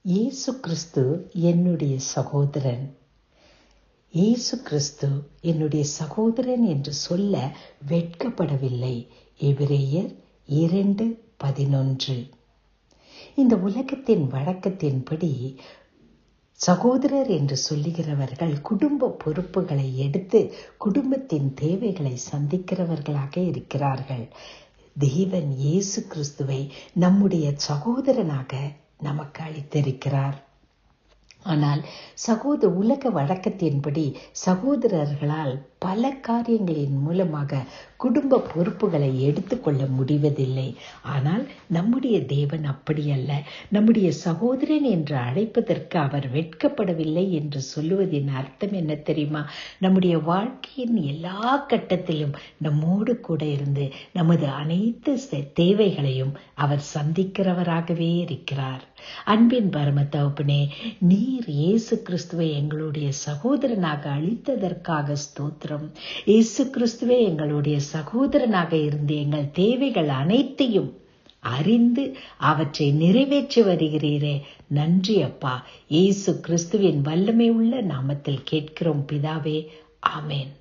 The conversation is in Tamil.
இயேசு கிறிஸ்து என்னுடைய சகோதரன். இயேசு கிறிஸ்து என்னுடைய சகோதரன் என்று சொல்ல வெட்கப்படவில்லை. எபிரேயர் 2:11. இந்த உலகத்தின் வழக்கத்தின்படி சகோதரர் என்று சொல்லுகிறவர்கள் குடும்ப பொறுப்புகளை எடுத்து குடும்பத்தின் தேவைகளை சந்திக்கிறவர்களாக இருக்கிறார்கள். தேவன் இயேசு கிறிஸ்துவை நம்முடைய சகோதரனாக நமக்கு அளித்திருக்கிறார். ஆனால் உலக வழக்கத்தின்படி சகோதரர்களால் பல காரியங்களின் மூலமாக குடும்ப பொறுப்புகளை எடுத்துக்கொள்ள முடிவதில்லை. ஆனால் நம்முடைய தேவன் அப்படியல்ல. நம்முடைய சகோதரன் என்று அழைப்பதற்கு அவர் வெட்கப்படவில்லை என்று சொல்லுவதின் அர்த்தம் என்ன தெரியுமா? நம்முடைய வாழ்க்கையின் எல்லா கட்டத்திலும் நம்மோடு கூட இருந்து நமது அனைத்து தேவைகளையும் அவர் சந்திக்கிறவராகவே இருக்கிறார். அன்பின் பரம தகப்பனே, நீர் இயேசு கிறிஸ்துவை எங்களுடைய சகோதரனாக அளித்ததற்காக ஸ்தோத்திரம். இயேசு கிறிஸ்துவே எங்களுடைய சகோதரனாக இருந்து எங்கள் தேவைகள் அனைத்தையும் அறிந்து அவற்றை நிறைவேற்றி வருகிறீரே, நன்றி அப்பா. இயேசு கிறிஸ்துவின் வல்லமை உள்ள நாமத்தில் கேட்கிறோம் பிதாவே, ஆமேன்.